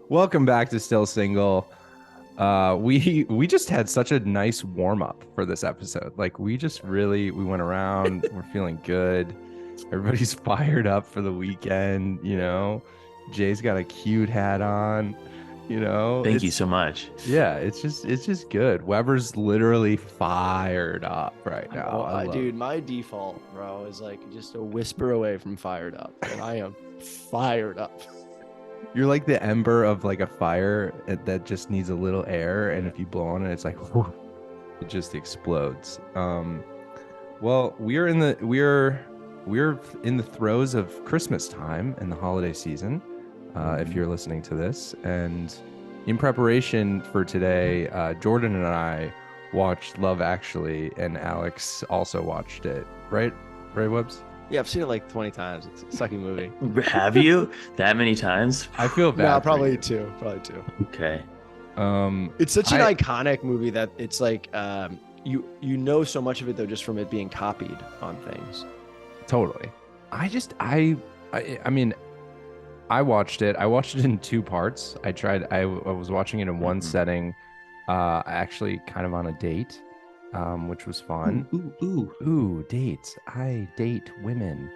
Welcome back to Still Single. We just had such a nice warm up for this episode. Like we went around. We're feeling good. Everybody's fired up for the weekend. You know, Jay's got a cute hat on. You know, Thank you so much. Yeah, it's just good. Weber's literally fired up right now. Dude, my default, bro, is like just a whisper away from fired up, and I am fired up. You're like the ember of like a fire that just needs a little air, and if you blow on it, it's like whoosh, it just explodes. Well, we're in the throes of Christmas time and the holiday season. If you're listening to this, and in preparation for today, Jordan and I watched Love Actually, and Alex also watched it. Right, Webbs? Yeah, I've seen it like 20 times. It's a sucky movie. Have you? That many times? I feel bad. No, probably two. Okay. It's such an iconic movie that it's like you know so much of it though just from it being copied on things. Totally. I mean, I watched it. I watched it in two parts. I was watching it in one setting, actually kind of on a date, which was fun. Ooh, dates. I date women.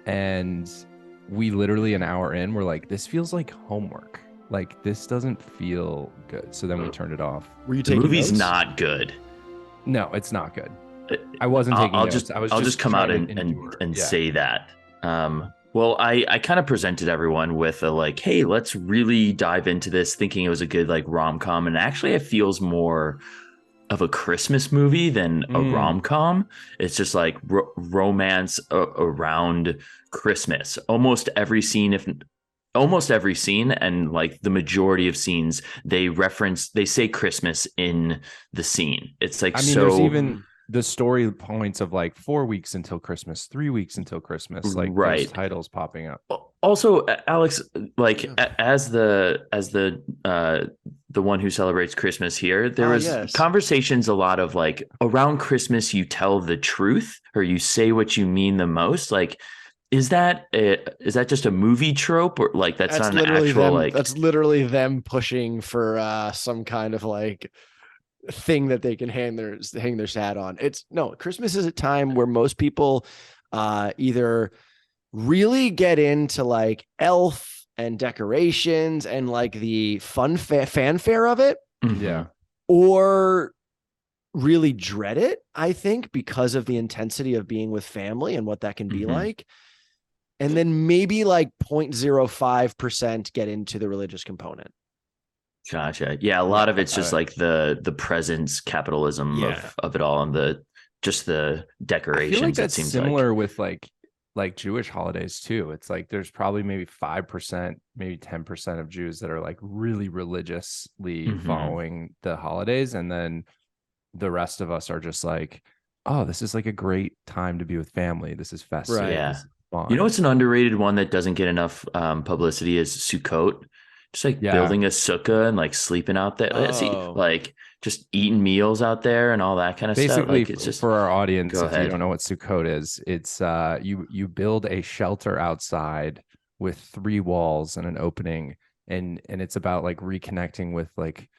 And we literally an hour in, we're like, this feels like homework. Like this doesn't feel good. So then we turned it off. Were you The taking movie's notes? not good. No, it's not good. I wasn't taking notes. I'll just come out and say that. Well, I kind of presented everyone with a like, hey, let's really dive into this, thinking it was a good like rom-com, and actually it feels more of a Christmas movie than a rom-com. It's just like romance around Christmas. Almost every scene, and like the majority of scenes, they say Christmas in the scene. It's like, there's even the story points of like 4 weeks until Christmas, 3 weeks until Christmas, like right. those titles popping up. Also, Alex, like as the one who celebrates Christmas here, there was conversations a lot of like around Christmas, you tell the truth or you say what you mean the most. Like, is that just a movie trope, or like that's not an actual like? That's literally them pushing for some kind of like thing that they can hang their hat on. Christmas is a time where most people either really get into like elf and decorations and like the fun fanfare of it, yeah, or really dread it, I think, because of the intensity of being with family and what that can be like. And then maybe like 0.05% get into the religious component. Gotcha. Yeah, a lot of it's just like the presence capitalism of it all, and the decorations. I feel like that's it seems similar with like Jewish holidays too. It's like there's probably maybe 5%, maybe 10% of Jews that are like really religiously following the holidays, and then the rest of us are just like, oh, this is like a great time to be with family. This is festive. Right. Yeah. This is fun. You know what's an underrated one that doesn't get enough publicity is Sukkot. Just like building a sukkah and like sleeping out there, like just eating meals out there and all that kind of stuff. Basically, like, it's just, for our audience, if you don't know what Sukkot is, it's you build a shelter outside with 3 walls and an opening, and it's about like reconnecting with like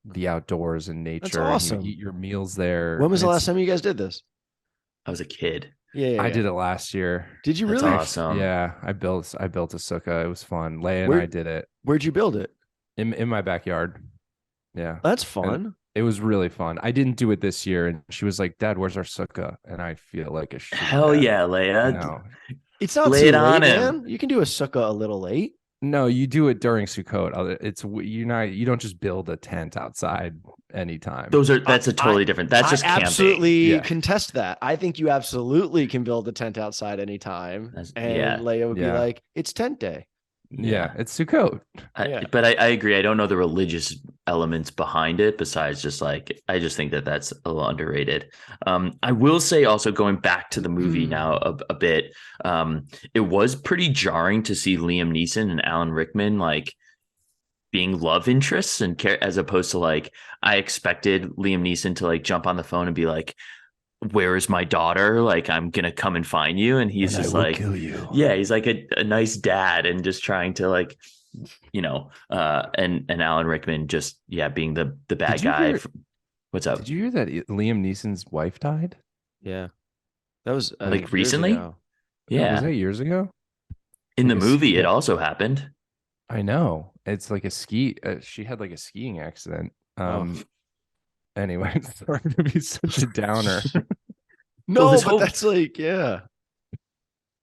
the outdoors and nature. That's awesome. And you eat your meals there. When was the last time you guys did this? I was a kid. Yeah. I did it last year. Did you That's really? awesome. Yeah, I built a sukkah. It was fun. Leia and I did it. Where'd you build it? In my backyard. Yeah. That's fun. And it was really fun. I didn't do it this year, and she was like, "Dad, where's our sukkah?" And I feel like a shit. Hell yeah, Leia. No. It's not Lay too it late, on man. him. You can do a sukkah a little late. No, you do it during Sukkot. You don't just build a tent outside anytime. That's a totally different. That's just camping. Absolutely contest that. I think you absolutely can build a tent outside anytime. Leia would be like, it's tent day. Yeah, it's Sukkot. But I agree. I don't know the religious elements behind it. Besides, just like I just think that's a little underrated. I will say also going back to the movie now a bit. It was pretty jarring to see Liam Neeson and Alan Rickman like being love interests, and as opposed to like I expected Liam Neeson to like jump on the phone and be like, where is my daughter? Like, I'm gonna come and find you. And he's just like, kill you. yeah, he's like a nice dad and just trying to like, and Alan Rickman just being the bad guy. What's up? Did you hear that Liam Neeson's wife died? Yeah. That was, I Like think, years recently? ago. Was Yeah. that years ago? In the Like a movie, it ski. also happened. I know. It's like a ski. She had like a skiing accident. Oh. Anyway, sorry to be such a downer. Well, No, this but whole that's like, yeah.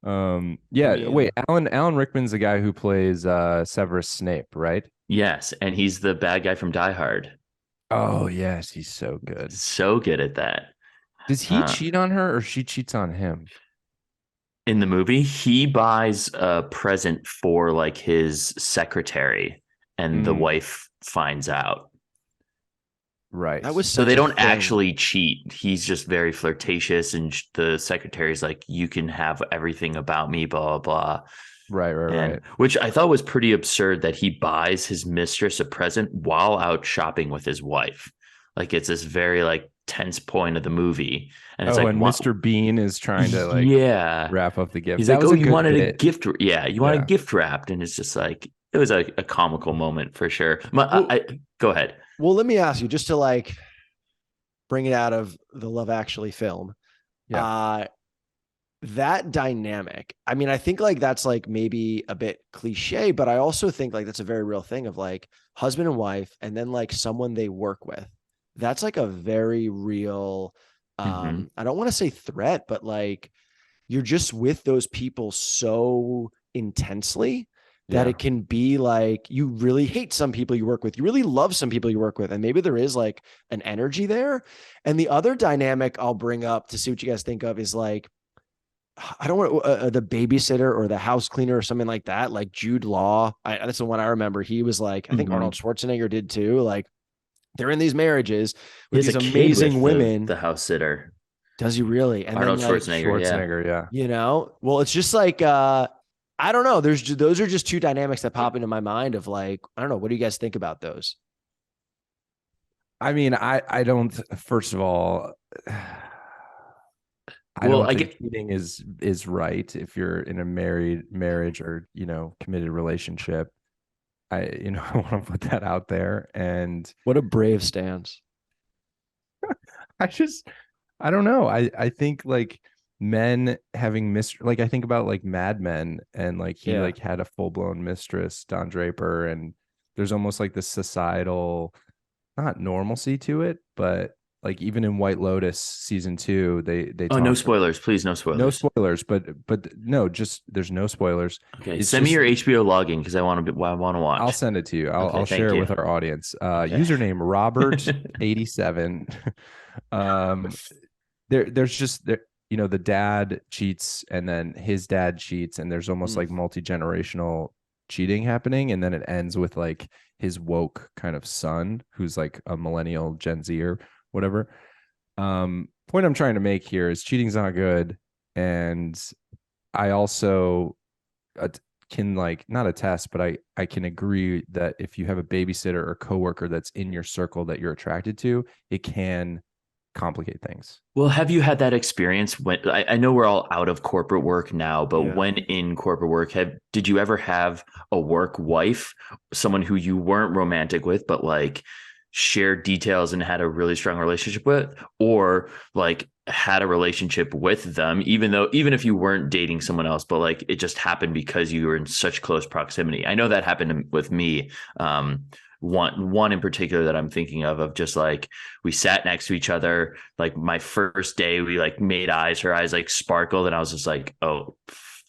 Yeah. Man. Wait, Alan Rickman's the guy who plays Severus Snape, right? yes, and he's the bad guy from Die Hard. Oh yes, he's so good. So good at that. Does he cheat on her or she cheats on him? In the movie, he buys a present for like his secretary, and the wife finds out. Right. That was So they such a don't thing. actually cheat. He's just very flirtatious, and the secretary's like, "You can have everything about me," blah blah blah. Right. Which I thought was pretty absurd that he buys his mistress a present while out shopping with his wife. Like, it's this very like tense point of the movie, and it's like, and Mr. Bean is trying to like wrap up the gift. He's That like, was "Oh, a you good wanted a bit. gift? Yeah, you want a gift wrapped," and it's just like it was a comical moment for sure. Go ahead. Well, let me ask you, just to like bring it out of the Love Actually film. Yeah. That dynamic. I mean, I think like that's like maybe a bit cliche, but I also think like that's a very real thing of like husband and wife, and then like someone they work with. That's like a very real, Mm-hmm. I don't want to say threat, but like you're just with those people so intensely that it can be like you really hate some people you work with, you really love some people you work with, and maybe there is like an energy there. And the other dynamic I'll bring up to see what you guys think of is like, I don't want the babysitter or the house cleaner or something like that. Like Jude Law, that's the one I remember. He was like, I think Arnold Schwarzenegger did too. Like they're in these marriages with these amazing women. The house sitter. Does he really? And Arnold then like Schwarzenegger, yeah. Well, it's just like I don't know. Those are just two dynamics that pop into my mind of like, I don't know. What do you guys think about those? I mean, I don't. First of all, I Well, don't think cheating is right if you're in a marriage or committed relationship. I I want to put that out there. And what a brave stance. I don't know. I think like men having like I think about like Mad Men, and like he like had a full-blown mistress, Don Draper, and there's almost like this societal not normalcy to it, but like even in White Lotus season 2, they oh, no spoilers, please, no spoilers. No spoilers, but no, just there's no spoilers. Okay, send me your HBO login because I want to watch. I'll send it to you. I'll share it with our audience. Username Robert87. There's just the dad cheats, and then his dad cheats, and there's almost like multi-generational cheating happening, and then it ends with like his woke kind of son who's like a millennial Gen Z or whatever. Point I'm trying to make here is cheating's not good, and I also can like not attest, but I can agree that if you have a babysitter or coworker that's in your circle that you're attracted to, it can complicate things. Well, have you had that experience when I know we're all out of corporate work now, but when in corporate work, did you ever have a work wife, someone who you weren't romantic with, but like shared details and had a really strong relationship with, or like had a relationship with them, even if you weren't dating someone else, but like it just happened because you were in such close proximity? I know that happened with me. One in particular that I'm thinking of just like we sat next to each other, like my first day, we like made eyes, her eyes like sparkled, and I was just like, oh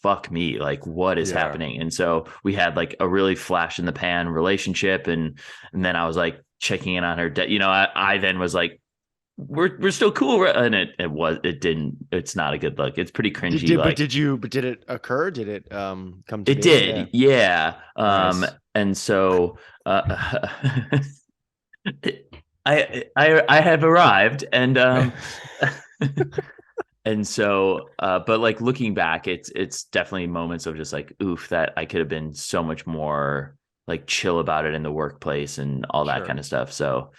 fuck me, like what is happening? And so we had like a really flash in the pan relationship, and then I was like checking in on her I then was like, we're still cool, and it's not a good look. It's pretty cringy. But did it occur? Did it come to it did? Yeah. Nice. And so I have arrived, and and so but like looking back, it's definitely moments of just like, oof, that I could have been so much more like chill about it in the workplace and all that kind of stuff. So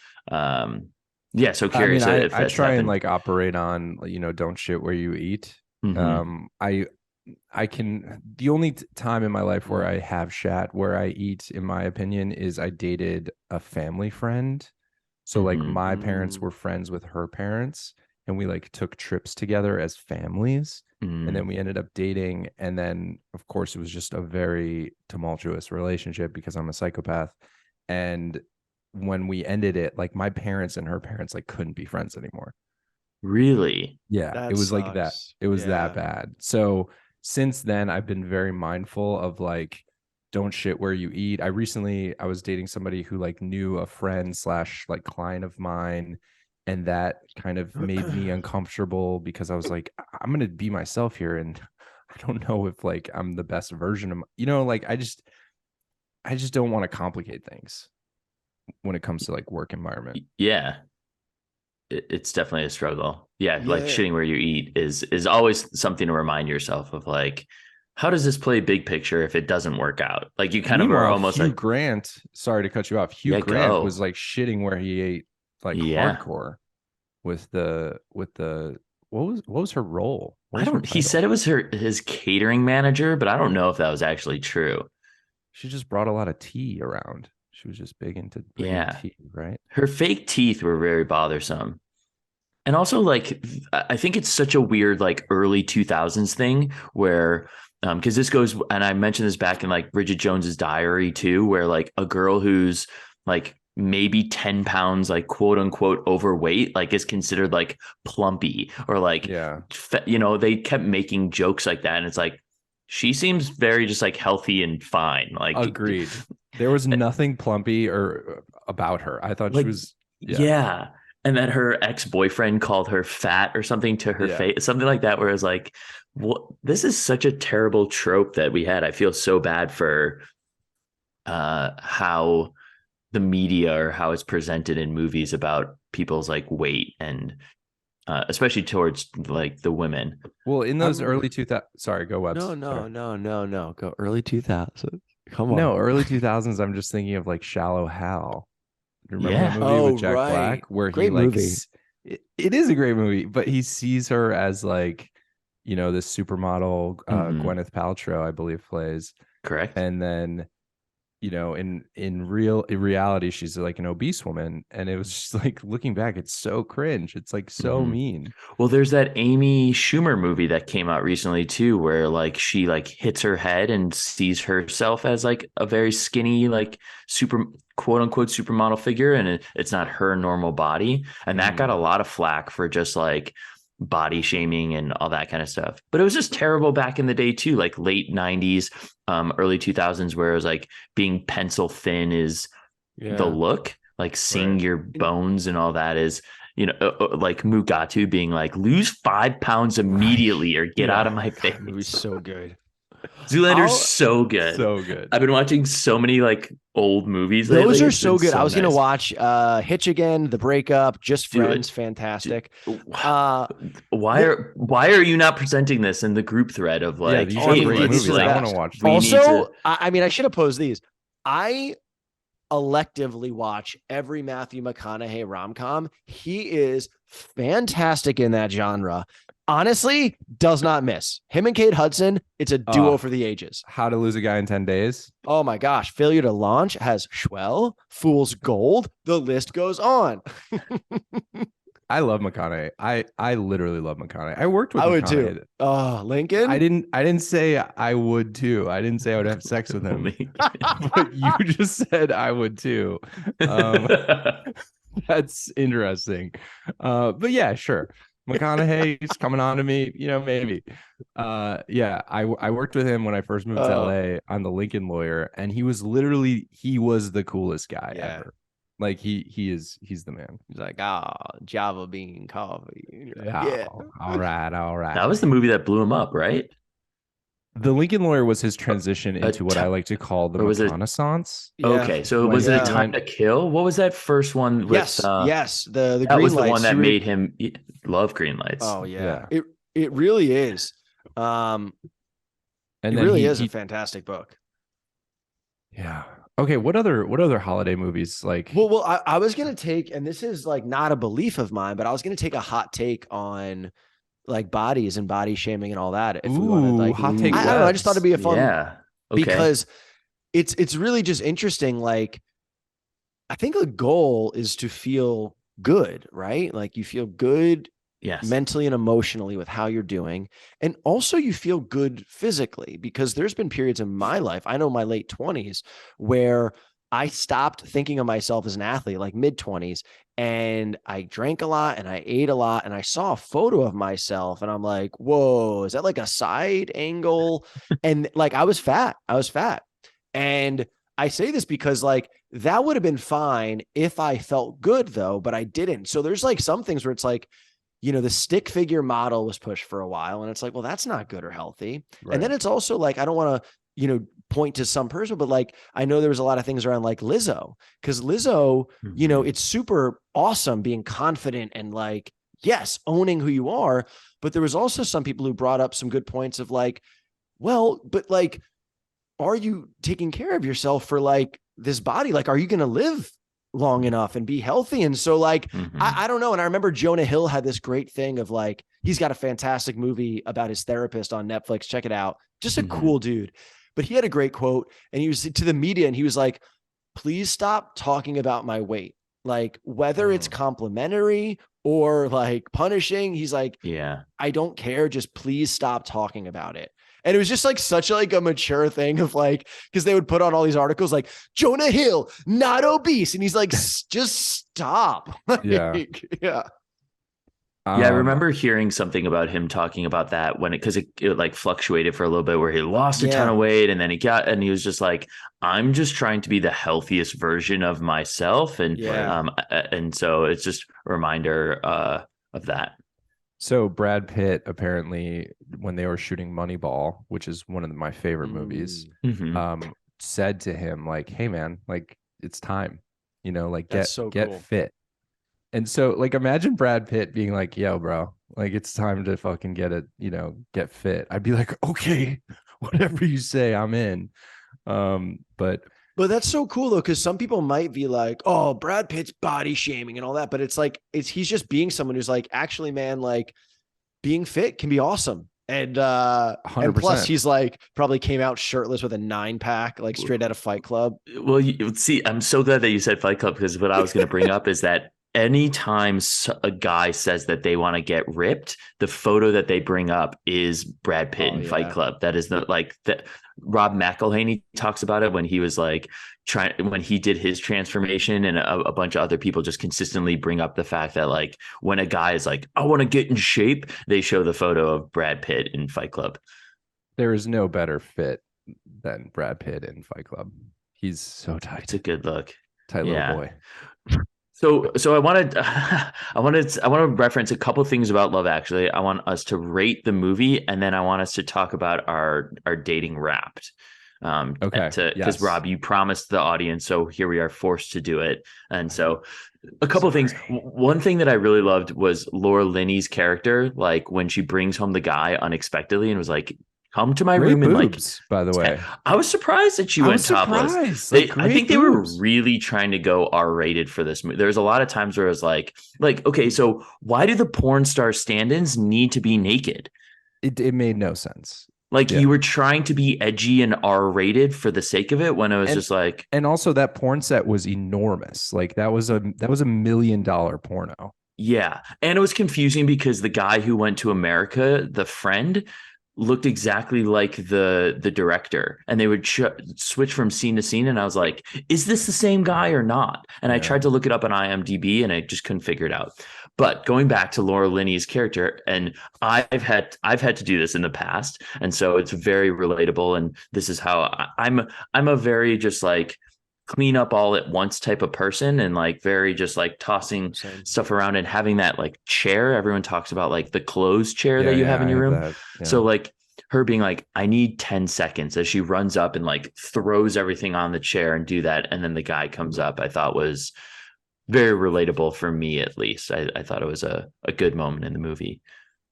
Yeah, so I mean, curious I, if I that's try and happened. like operate on, don't shit where you eat. Mm-hmm. I can, the only time in my life where Mm. I have shat where I eat, in my opinion, is I dated a family friend. So like Mm-hmm. my parents Mm. were friends with her parents, and we like took trips together as families. And Mm. then we ended up dating. And then, of course, it was just a very tumultuous relationship because I'm a psychopath. And when we ended it, like my parents and her parents like couldn't be friends anymore. Really? Yeah, it That was like that. sucks. It was that Yeah. bad. So since then, I've been very mindful of like, don't shit where you eat. I was dating somebody who like knew a friend slash like client of mine, and that kind of made me uncomfortable because I was like, I'm gonna be myself here, and I don't know if like I'm the best version of, like I just don't want to complicate things when it comes to like work environment. Yeah. It's definitely a struggle. Yeah, like Yeah. shitting where you eat is always something to remind yourself of, like, how does this play big picture if it doesn't work out? Like you kind of are Meanwhile, almost Hugh like, Grant, sorry to cut you off. Hugh yeah, Grant was go. like shitting where he ate like Yeah. hardcore with the what was her role? What I was her don't, he title? said it was his catering manager, but I don't know if that was actually true. She just brought a lot of tea around. She was just big into bringing Yeah. tea, right? Her fake teeth were very bothersome. And also, like, I think it's such a weird, like, early 2000s thing where, because this goes, and I mentioned this back in like Bridget Jones's Diary too, where like a girl who's like maybe 10 pounds, like quote unquote overweight, like is considered like plumpy or like, Yeah, they kept making jokes like that. And it's like, she seems very just like healthy and fine. agreed. There was nothing plumpy or about her. I thought she Like, was, yeah, yeah. And then her ex-boyfriend called her fat or something to her yeah. face, something like that, where it's like, what, this is such a terrible trope that we had. I feel so bad for how the media or how it's presented in movies about people's like weight and especially towards like the women. Well, in those I'm early 2000, sorry, go no, Webs. no, Sorry. no, no, no. Go early 2000. Come on. No, early 2000s. I'm just thinking of like Shallow Hal. You remember that Yeah. movie with Oh, Jack right. Black where he Great like movie. it is a great movie, but he sees her as like, this supermodel Mm-hmm. Gwyneth Paltrow, I believe, plays. Correct. And then, in reality, she's like an obese woman. And it was just like looking back, it's so cringe. It's like so Mm-hmm. mean. Well, there's that Amy Schumer movie that came out recently too, where like she like hits her head and sees herself as like a very skinny, like super quote unquote supermodel figure, and it's not her normal body, and that got Mm. a lot of flack for just like body shaming and all that kind of stuff. But it was just terrible back in the day too, like late '90s, early 2000s, where it was like being pencil thin is the Yeah. look, like seeing Right. your bones and all that is, like Mugatu being like, lose 5 pounds Right. immediately or get out Yeah. of my God, that movie's face. so good. Zoolander's I'll so good. So good. I've been watching so many like old movies Those lately. are It's been so good. I so was gonna nice. watch Hitch again, The Breakup, Just Do Friends, it. Do- fantastic. Uh Why th- are you not presenting this in the group thread of Yeah, like, these are hey, great these let's are movies. the I like want to best. watch we them. need to. Also, I mean, I should have posed these. I electively watch every Matthew McConaughey rom-com. He is fantastic in that genre. Honestly, does not miss. Him and Kate Hudson, it's a duo for the ages. How to Lose a Guy in 10 Days. Oh my gosh. Failure to Launch has Schwell, Fool's Gold. The list goes on. I love McConaughey. I literally love McConaughey. I worked with I would too. McConaughey. Oh, I Lincoln. didn't say I would too. I didn't say I would have sex with him. But you just said I would too. Um, that's interesting. But yeah, sure. McConaughey's coming on to me, maybe. Yeah, I worked with him when I first moved to LA on the Lincoln Lawyer, and he was the coolest guy Yeah. ever. Like he's the man. He's like, Java bean coffee. And you're like, Yeah. yeah. All right, all right. That was the movie that blew him up, right? The Lincoln Lawyer was his transition A into what I like to call the or was it reconnaissance. Yeah. Okay, so When was it A he Yeah. Time went, to Kill? What was that first one with? Yes. The That green was the lights. one that made him love green lights. Oh yeah. yeah, It really is. and It then really he, is a he fantastic book. yeah. Okay, what other holiday movies like? Well, I was gonna take, and this is like not a belief of mine, but I was gonna take a hot take on like bodies and body shaming and all that. If we wanted, Ooh, like, hot take I don't know, I just thought it'd webs. be a fun Yeah. Okay. because it's really just interesting. Like, I think the goal is to feel good, right? Like you feel good Yes. mentally and emotionally with how you're doing. And also you feel good physically because there's been periods in my life, I know my late 20s, where I stopped thinking of myself as an athlete, like mid 20s, and I drank a lot and I ate a lot. And I saw a photo of myself and I'm like, whoa, is that like a side angle? And like I was fat. I was fat. And I say this because like that would have been fine if I felt good though, but I didn't. So there's like some things where it's like, the stick figure model was pushed for a while and it's like, well, that's not good or healthy. Right. And then it's also like, I don't want to, point to some person, but like, I know there was a lot of things around like Lizzo, because Lizzo, it's super awesome being confident and like, yes, owning who you are. But there was also some people who brought up some good points of like, well, but like, are you taking care of yourself for like this body? Like, are you going to live long enough and be healthy? And so like, I don't know. And I remember Jonah Hill had this great thing of like, he's got a fantastic movie about his therapist on Netflix. Check it out. Just a cool dude. But he had a great quote and he was to the media and he was like, please stop talking about my weight. Like whether it's complimentary or like punishing, he's like, yeah, I don't care. Just please stop talking about it. And it was just like such like a mature thing of like, because they would put on all these articles like Jonah Hill, not obese. And he's like, just stop. Yeah. Yeah. Yeah, I remember hearing something about him talking about that because it like fluctuated for a little bit where he lost a ton of weight and then he was just like, I'm just trying to be the healthiest version of myself. And so it's just a reminder of that. So Brad Pitt apparently, when they were shooting Moneyball, which is one of my favorite movies, said to him like, "Hey man, like it's time, like get cool. fit." And so like imagine Brad Pitt being like, "Yo, bro, like it's time to fucking get fit." I'd be like, "Okay, whatever you say, I'm in." But that's so cool though, because some people might be like, "Oh, Brad Pitt's body shaming and all that," but it's like he's just being someone who's like, actually, man, like being fit can be awesome. And 100%. And plus he's like probably came out shirtless with a 9-pack, like straight out of Fight Club. Well, see, I'm so glad that you said Fight Club, because what I was going to bring up is that anytime a guy says that they want to get ripped, the photo that they bring up is Brad Pitt in Fight Club. That is the like that. Rob McElhenney talks about it when he was like when he did his transformation, and a bunch of other people just consistently bring up the fact that like when a guy is like, I want to get in shape, they show the photo of Brad Pitt in Fight Club. There is no better fit than Brad Pitt in Fight Club. He's so tight. It's a good look. Tight little boy. So I wanted to reference a couple of things about Love Actually. I want us to rate the movie, and then I want us to talk about our dating Wrapped. Okay. Because Rob, you promised the audience, so here we are forced to do it. And so a couple of things. One thing that I really loved was Laura Linney's character, like when she brings home the guy unexpectedly and was like, come to my room boobs, and like, by the way, I was surprised that she went topless. I think they were really trying to go R-rated for this movie. There's a lot of times where it was like, okay, so why do the porn star stand-ins need to be naked? It made no sense. Like you were trying to be edgy and R-rated for the sake of it, when it was just like, and also that porn set was enormous. Like that was a $1 million porno. Yeah, and it was confusing because the guy who went to America, the friend, looked exactly like the director, and they would switch from scene to scene, and I was like, is this the same guy or not? And I tried to look it up on IMDb and I just couldn't figure it out. But going back to Laura Linney's character, and I've had to do this in the past, and so it's very relatable, and this is how I'm a very just like clean up all at once type of person, and like very just like tossing stuff around and having that like chair. Everyone talks about like the clothes chair that you have in your room. So like her being like, I need 10 seconds as she runs up and like throws everything on the chair and do that. And then the guy comes up, I thought was very relatable for me, at least. I thought it was a good moment in the movie.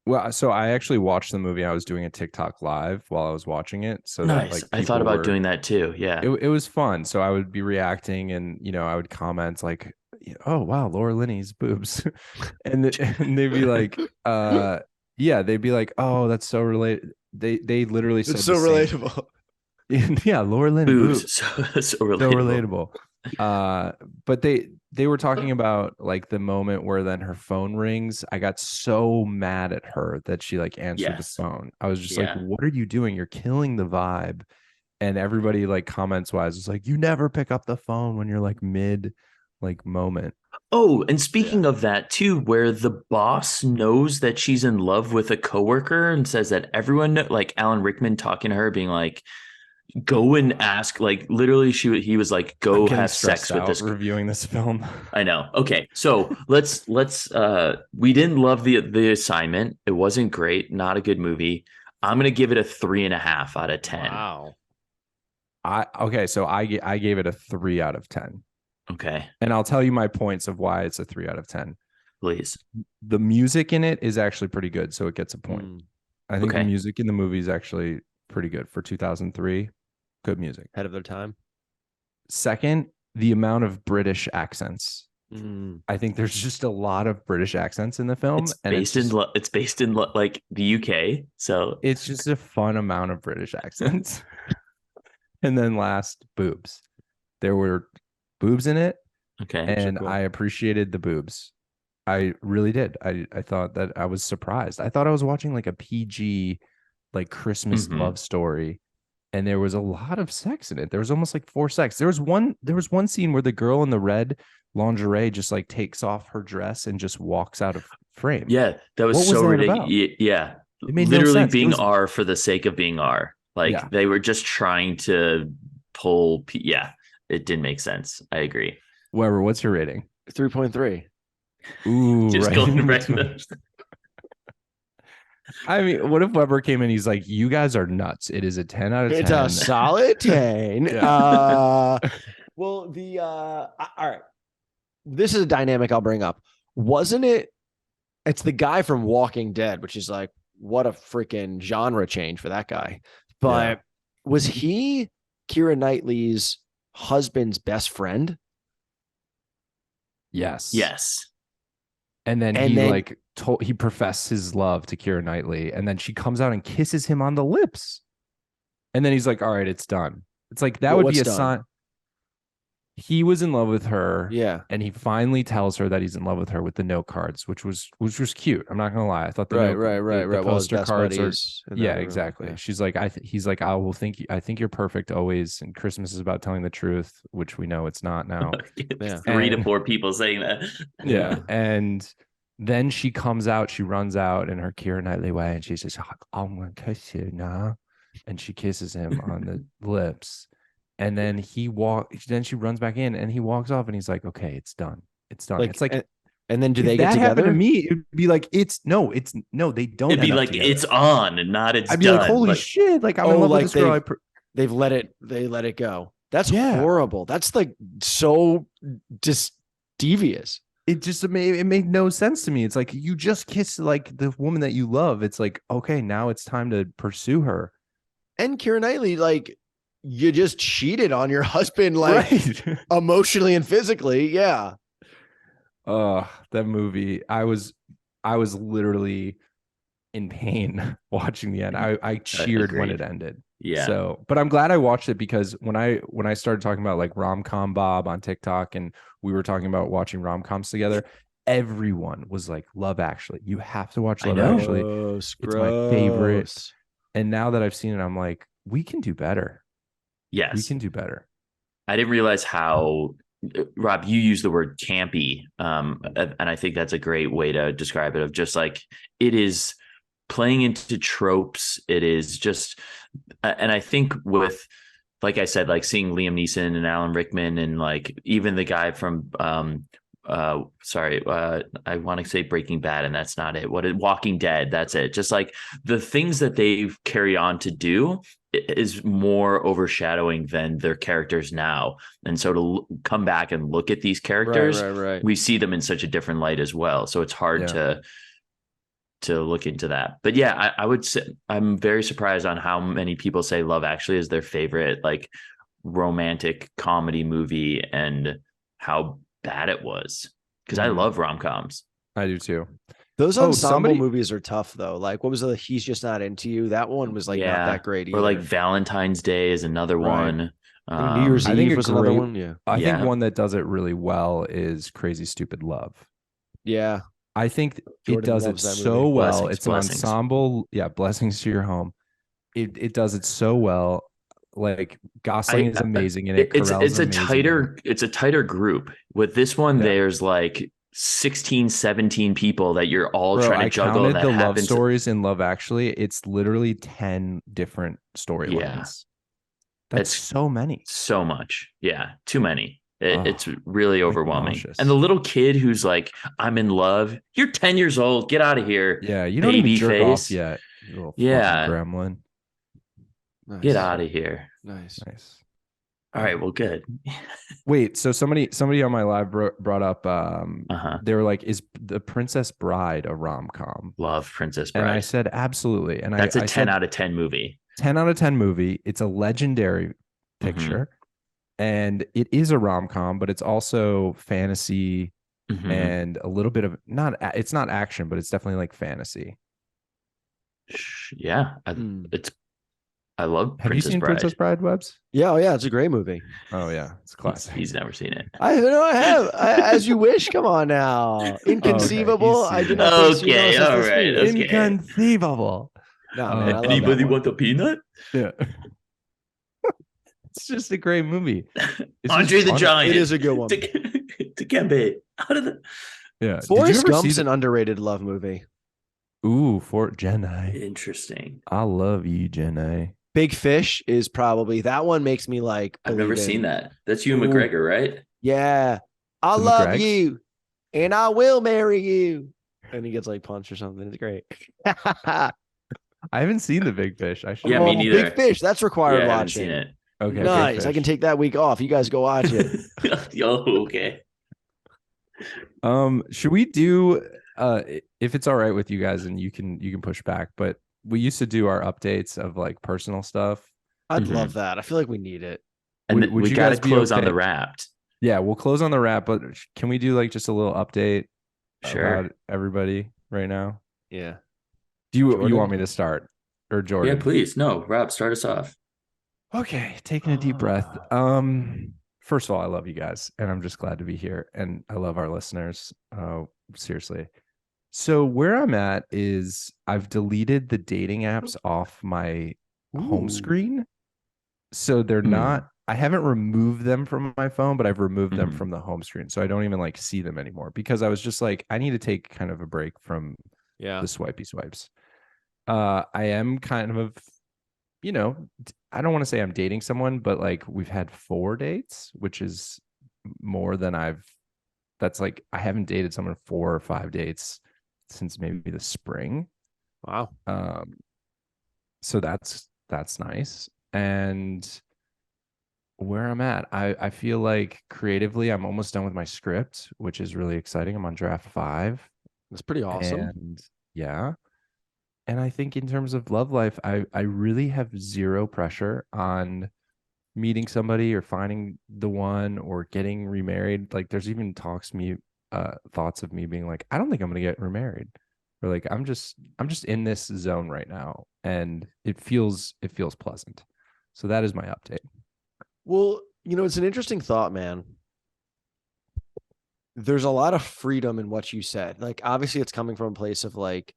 Well, so I actually watched the movie. I was doing a TikTok live while I was watching it, so that Nice. like I thought people about were. doing that too. Yeah. It was fun. So I would be reacting, and I would comment like, "Oh wow, Laura Linney's boobs," and they'd be like, yeah, they'd be like, "Oh, that's so related." They literally It's said so the same. relatable. Yeah, Laura Linney Boobs. boobs. So So relatable. relatable. But they were talking about like the moment where then her phone rings. I got so mad at her that she like answered the Yes. phone. I was just like, Yeah. what are you doing? You're killing the vibe. And everybody like comments wise was like, you never pick up the phone when you're like mid like moment. Oh, and Yeah. speaking of that too, where the boss knows that she's in love with a coworker and says that everyone, like Alan Rickman talking to her, being like, go and ask, like literally he was like, I'm go getting have stressed sex with out this. reviewing this film. I know. Okay. So let's we didn't love the assignment. It wasn't great, not a good movie. I'm gonna give it a 3.5 out of 10. Wow. I gave it a 3 out of 10. Okay, And I'll tell you my points of why it's a 3 out of 10. please. The music in it is actually pretty good, so it gets a point. I think the Okay. music in the movie is actually pretty good for 2003. Good music. Ahead of their time. Second, the amount of British accents. I think there's just a lot of British accents in the film, It's and based in like the UK. So it's just a fun amount of British accents. And then last, boobs. There were boobs in it, okay. and cool. I appreciated the boobs. I really did. I thought that I was surprised. I thought I was watching like a PG, like Christmas love story, and there was a lot of sex in it. There was almost like 4 sex. There was one scene where the girl in the red lingerie just like takes off her dress and just walks out of frame. Yeah, that was What was so that about? ridiculous. Yeah. It made no Literally sense. It being was R for the sake of being R. Like yeah. they were just trying to yeah, it didn't make sense. I agree. Weber, what's your rating? 3.3. Ooh, Just right. going right in the- I mean, what if Weber came in? He's like, "You guys are nuts. It is a 10 out of 10." It's a solid 10. Yeah. Well, all right. This is a dynamic I'll bring up. Wasn't it? It's the guy from Walking Dead, which is like, what a freaking genre change for that guy. But was he Keira Knightley's husband's best friend? Yes. Yes. And then he professed his love to Keira Knightley, and then she comes out and kisses him on the lips. And then he's like, "All right, it's done." It's like that would be a sign. He was in love with her. Yeah. And he finally tells her that he's in love with her with the note cards, which was cute. I'm not gonna lie. I thought the right. poster cards are yeah, exactly. Yeah. She's like, he's like, I think you're perfect always. And Christmas is about telling the truth, which we know it's not now. Yeah. 3 to 4 people saying that. Yeah. And then she comes out, she runs out in her Keira Knightley way, and she says, "I'm gonna kiss you now." And she kisses him on the lips. And then then she runs back in and he walks off and he's like, "Okay, it's done. It's done." It's like, and then do if they get that together? happened to me, it'd be like, they don't. It'd be end up like together. it's on and not it's I'd be done. like, holy shit! Like I'm in love with this girl. They let it go. That's horrible. That's like so just devious. It made no sense to me. It's like you just kissed like the woman that you love. It's like, okay, now it's time to pursue her. And Keira Knightley, like, you just cheated on your husband, like emotionally and physically. Yeah. That movie. I was literally in pain watching the end. I cheered when it ended. Yeah. So, but I'm glad I watched it because when I started talking about like rom-com Bob on TikTok and we were talking about watching rom-coms together, everyone was like, Love Actually. You have to watch Love Actually. It's my favorite. And now that I've seen it, I'm like, we can do better. Yes. We can do better. I didn't realize how, Rob, you use the word campy. And I think that's a great way to describe it, of just like, it is playing into tropes. It is just, and I think with, like I said, like seeing Liam Neeson and Alan Rickman and like even the guy from, I want to say Breaking Bad, and that's not it. Walking Dead? That's it. Just like the things that they've carried on to do is more overshadowing than their characters now. And so to come back and look at these characters, right. we see them in such a different light as well. So it's hard look into that. But yeah, I would say I'm very surprised on how many people say Love Actually is their favorite like romantic comedy movie and how bad it was. Because I love rom-coms. I do too. Those ensemble movies are tough though. Like what was the He's Just Not Into You? That one was like not that great either. Or like Valentine's Day is another one. I think New Year's Eve was another one. Yeah. I think one that does it really well is Crazy Stupid Love. Yeah. I think Jordan it does it so well. Blessings, it's an ensemble. Yeah. Blessings to your home. It does it so well. Like Gosling is amazing in it. It's a tighter group. With this one, there's like 16, 17 people that you're all trying to juggle. I counted the love stories in Love Actually. It's literally 10 different storylines. Yeah. That's so many. So much. Yeah. Too many. It's really overwhelming. And the little kid who's like, I'm in love. You're 10 years old. Get out of here. Yeah. You don't even jerk off yet. You little fucking gremlin. Nice. Get out of here. Nice. All right. Well, good. Wait. So somebody on my live brought up. They were like, "Is The Princess Bride a rom-com?" Love Princess Bride. And I said, absolutely. And that's a 10 out of 10 movie. 10 out of 10 movie. It's a legendary picture, and it is a rom-com, but it's also fantasy and a little bit of it's not action, but it's definitely like fantasy. Yeah, I love Have you seen Princess Bride, Webbs? Yeah, it's a great movie. Oh yeah, it's a classic. He's never seen it. I have. As you wish. Come on now. Inconceivable. Okay. I do not. Okay, all right. Okay. Inconceivable. No, man, anybody want a peanut? Yeah. It's just a great movie. Andre the Giant. It is a good one. To out of the. Yeah. Forrest Gump's an underrated love movie. Ooh, Fort Jenai. Interesting. I love you, Jenai. Big Fish is probably that one. Makes me like. I've never seen that. That's Ewan McGregor, right? Yeah. I love you, and I will marry you. And he gets like punched or something. It's great. I haven't seen the Big Fish. I should. Yeah, me neither. Big Fish. That's required watching. I haven't seen it. Okay. Nice. I can take that week off. You guys go watch it. Okay. Should we do? If it's all right with you guys, and you can push back, but we used to do our updates of like personal stuff. I'd love that. I feel like we need it. And we got to close on the Wrapped. Yeah, we'll close on the wrap, but can we do like just a little update about everybody right now? Yeah. Do you want me to start or Jordan? Yeah, please. No, Rob, start us off. Okay, taking a deep breath. First of all, I love you guys, and I'm just glad to be here, and I love our listeners. Seriously. So where I'm at is I've deleted the dating apps off my home screen. So they're not, I haven't removed them from my phone, but I've removed them from the home screen. So I don't even like see them anymore because I was just like, I need to take kind of a break from the swipey swipes. I am kind of, I don't want to say I'm dating someone, but like we've had 4 dates, which is more than that's like, I haven't dated someone 4 or 5 dates since maybe the spring. Wow. So that's nice. And where I'm at, I feel like creatively I'm almost done with my script, which is really exciting. I'm on draft 5. That's pretty awesome. And and I think in terms of love life, I really have zero pressure on meeting somebody or finding the one or getting remarried. Like there's even thoughts of me being like, I don't think I'm gonna get remarried, or like I'm just in this zone right now, and it feels pleasant. So that is my update. Well, it's an interesting thought, man. There's a lot of freedom in what you said. Like obviously it's coming from a place of like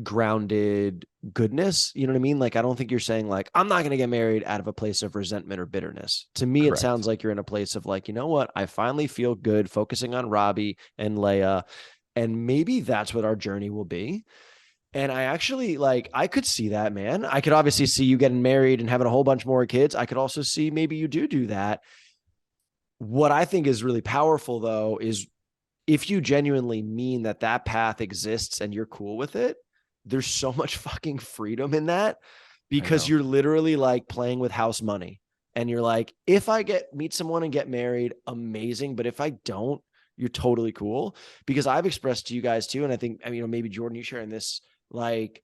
grounded goodness. You know what I mean? Like I don't think you're saying like I'm not going to get married out of a place of resentment or bitterness. To me, Correct. It sounds like you're in a place of like, you know what? I finally feel good focusing on Robbie and Leia, and maybe that's what our journey will be. And I actually I could see that, man. I could obviously see you getting married and having a whole bunch more kids. I could also see maybe you do that. What I think is really powerful though, is if you genuinely mean that path exists and you're cool with it, there's so much fucking freedom in that, because you're literally like playing with house money. And you're like, if I meet someone and get married, amazing. But if I don't, you're totally cool. Because I've expressed to you guys too. And I think, maybe Jordan, you sharing this like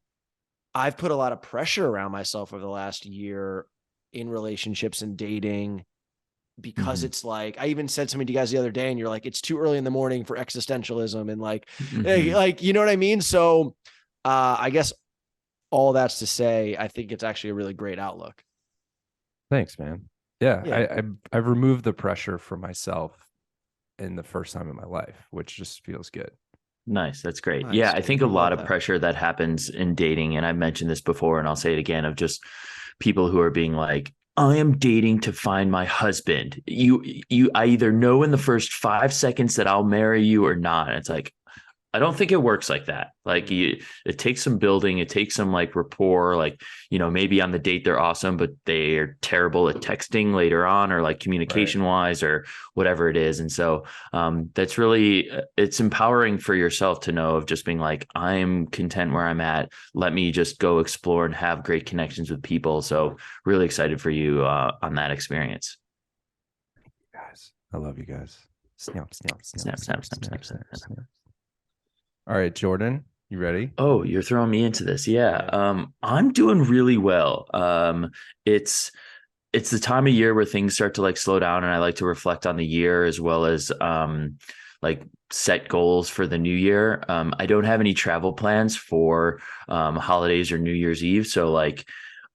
I've put a lot of pressure around myself over the last year in relationships and dating, because it's like, I even said something to you guys the other day and you're like, it's too early in the morning for existentialism. And like, you know what I mean? So I guess all that's to say, I think it's actually a really great outlook. Thanks, man. Yeah. I've removed the pressure for myself in the first time in my life, which just feels good. Nice. That's great. Nice, yeah. I dude. think a Love lot of that. pressure that happens in dating, and I mentioned this before and I'll say it again, of just people who are being like, I am dating to find my husband. I either know in the first 5 seconds that I'll marry you or not. And it's like, I don't think it works like that. Like it takes some building, it takes some like rapport. Like, maybe on the date they're awesome, but they are terrible at texting later on, or like communication wise, or whatever it is. And so that's really, it's empowering for yourself to know of just being like, I'm content where I'm at. Let me just go explore and have great connections with people. So really excited for you on that experience. Guys, I love you guys. Snap, snap, Snap, snap, snap, snap, snap, snap. All right, Jordan, you ready? Oh, you're throwing me into this. Yeah. I'm doing really well. It's the time of year where things start to like slow down, and I like to reflect on the year as well as like set goals for the new year. I don't have any travel plans for holidays or New Year's Eve. So like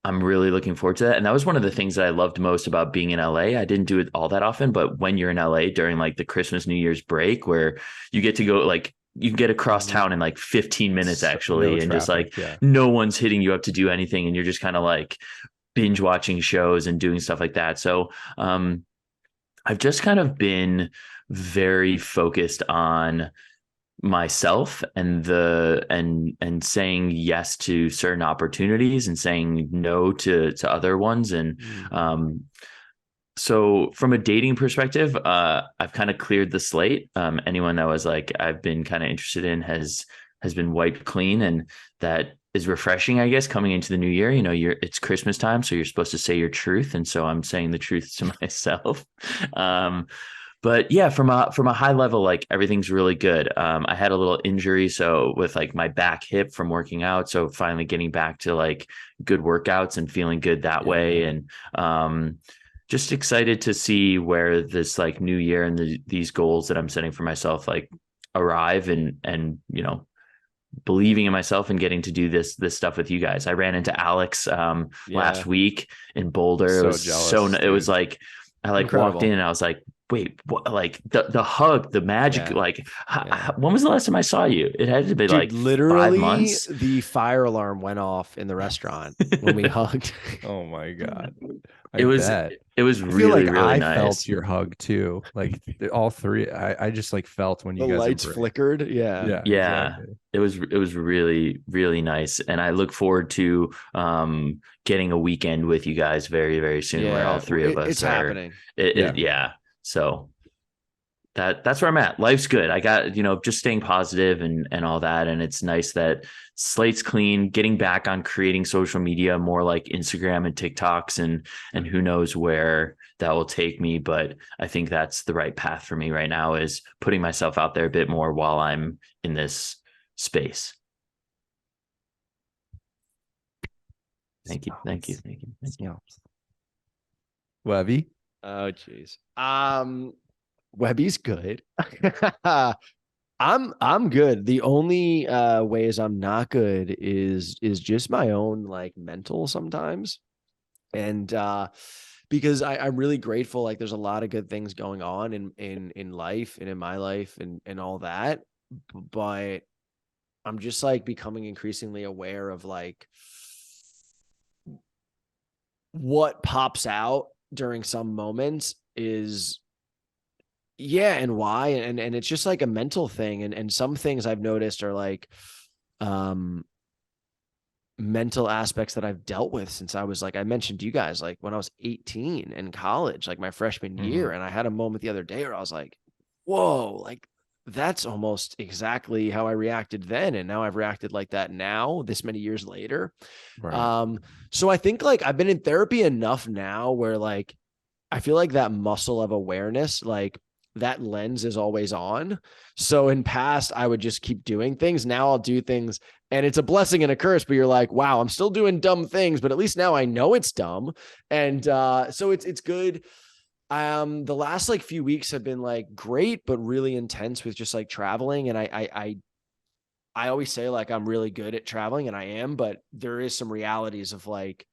I'm really looking forward to that. And that was one of the things that I loved most about being in LA. I didn't do it all that often, but when you're in LA during like the Christmas, New Year's break, where you get to go, like you can get across town in like 15 minutes actually. And just like no one's hitting you up to do anything. And you're just kind of like binge watching shows and doing stuff like that. So I've just kind of been very focused on myself and saying yes to certain opportunities and saying no to other ones. And so from a dating perspective, I've kind of cleared the slate. Anyone that was like I've been kind of interested in has been wiped clean, and that is refreshing, I guess, coming into the new year. It's Christmas time, so you're supposed to say your truth, and so I'm saying the truth to myself. But yeah, from a high level, like everything's really good. I had a little injury, so with like my back hip from working out, so finally getting back to like good workouts and feeling good that way, and just excited to see where this like new year and these goals that I'm setting for myself like arrive, and believing in myself and getting to do this stuff with you guys. I ran into Alex last week in Boulder. It was jealous, it was like I like walked in and I was like, wait, what? Like the hug, the magic, like when was the last time I saw you? It had to be like literally 5 months. The fire alarm went off in the restaurant when we hugged. Oh my God. It was really, really I nice. felt your hug too. Like all three. I just like felt when you guys lights flickered. Yeah. Exactly. It was really, really nice. And I look forward to getting a weekend with you guys very, very soon, where all three of us it's happening. So that's where I'm at. Life's good. I got, just staying positive and all that. And it's nice that slate's clean, getting back on creating social media, more like Instagram and TikToks, and who knows where that will take me. But I think that's the right path for me right now, is putting myself out there a bit more while I'm in this space. Thank you. Webby. Oh, geez. Webby's good. I'm good. The only ways I'm not good is just my own like mental sometimes. And because I'm really grateful. Like there's a lot of good things going on in life and in my life and all that. But I'm just like becoming increasingly aware of like what pops out during some moments is and why, and it's just like a mental thing, and some things I've noticed are like mental aspects that I've dealt with since I was like, I mentioned to you guys, like when I was 18 in college, like my freshman year, and I had a moment the other day where I was like, whoa, like that's almost exactly how I reacted then, and now I've reacted like that now this many years later. So I think like I've been in therapy enough now where like I feel like that muscle of awareness, like that lens is always on. So in past, I would just keep doing things. Now I'll do things, and it's a blessing and a curse, but you're like, wow, I'm still doing dumb things, but at least now I know it's dumb. And so it's good. The last like few weeks have been like great, but really intense with just like traveling. And I always say like I'm really good at traveling, and I am, but there is some realities of like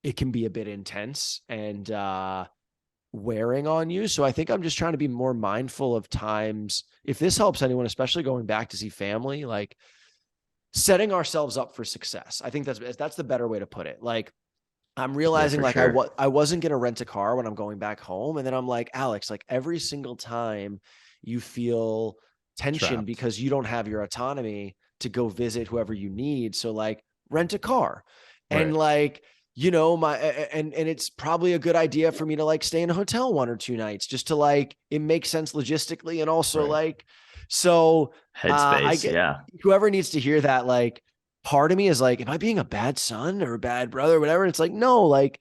it can be a bit intense and wearing on you. So I think I'm just trying to be more mindful of times. If this helps anyone, especially going back to see family, like setting ourselves up for success. I think that's the better way to put it. Like I'm realizing for like sure. I wasn't going to rent a car when I'm going back home. And then I'm like, Alex, like every single time you feel tension Trapped. because you don't have your autonomy to go visit whoever you need. So like rent a car. And Right. like, and it's probably a good idea for me to like stay in a hotel 1 or 2 nights just to like, it makes sense logistically. And also Right. like, so I Headspace. get Yeah. whoever needs to hear that, like, part of me is like, am I being a bad son or a bad brother or whatever? And it's like, no, like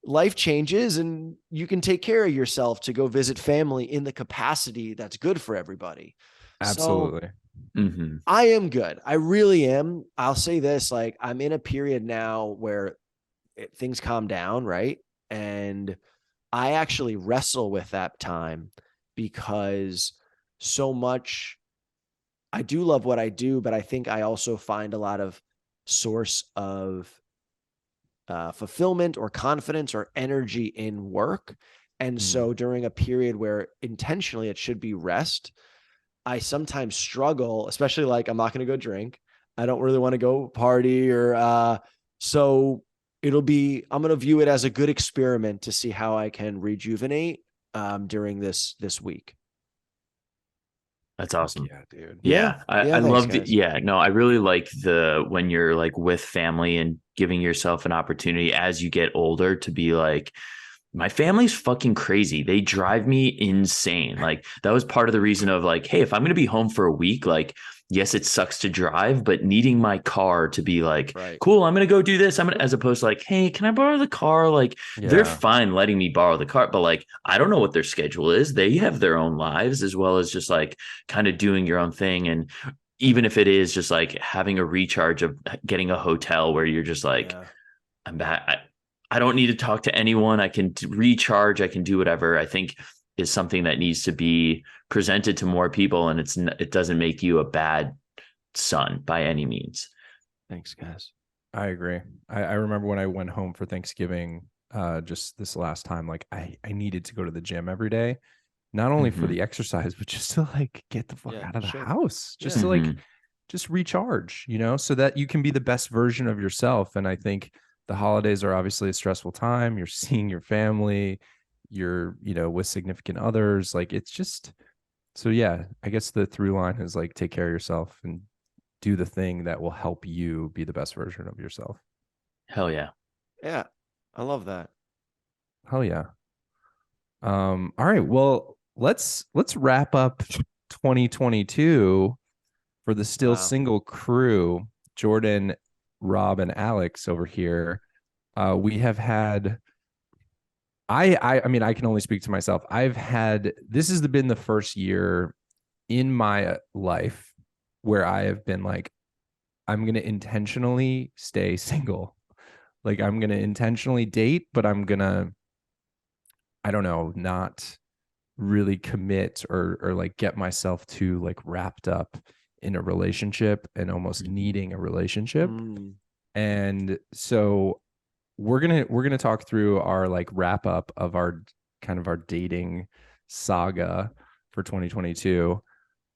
life changes and you can take care of yourself to go visit family in the capacity that's good for everybody. So Absolutely. Mm-hmm. I am good. I really am. I'll say this, like I'm in a period now where things calm down, right? And I actually wrestle with that time because so much I do love what I do, but I think I also find a lot of source of fulfillment or confidence or energy in work. And so during a period where intentionally it should be rest, I sometimes struggle, especially like I'm not going to go drink. I don't really want to go party or so I'm going to view it as a good experiment to see how I can rejuvenate during this week. That's awesome. Yeah, dude. Yeah. I Thanks, love guys. no, I really like when you're like with family and giving yourself an opportunity as you get older to be like, my family's fucking crazy. They drive me insane. Like that was part of the reason of like, hey, if I'm going to be home for a week, like, yes, it sucks to drive, but needing my car to be like, Right. cool, I'm going to go do this. As opposed to like, hey, can I borrow the car? Like they're Yeah. fine letting me borrow the car, but like, I don't know what their schedule is. They have their own lives as well as just like kind of doing your own thing. And even if it is just like having a recharge of getting a hotel where you're just like, Yeah. I'm back. I don't need to talk to anyone. I can recharge. I can do whatever. I think is something that needs to be presented to more people, and it doesn't make you a bad son by any means. Thanks, guys. I agree. I remember when I went home for Thanksgiving, just this last time, like I needed to go to the gym every day, not only for the exercise, but just to like get the fuck out of the house, just to like just recharge, so that you can be the best version of yourself. And I think the holidays are obviously a stressful time. You're seeing your family, you're, with significant others. Like it's just, so yeah, I guess the through line is like, take care of yourself and do the thing that will help you be the best version of yourself. Hell yeah. Yeah. I love that. Hell yeah. All right. Well, let's wrap up 2022 for the Still Single crew, Jordan, Rob, and Alex over here. We have had, I mean, I can only speak to myself. This has been the first year in my life where I have been like, I'm going to intentionally stay single. Like I'm going to intentionally date, but I'm going to, I don't know, not really commit or like get myself too like wrapped up in a relationship and almost needing a relationship. And so we're gonna talk through our like wrap up of our kind of our dating saga for 2022.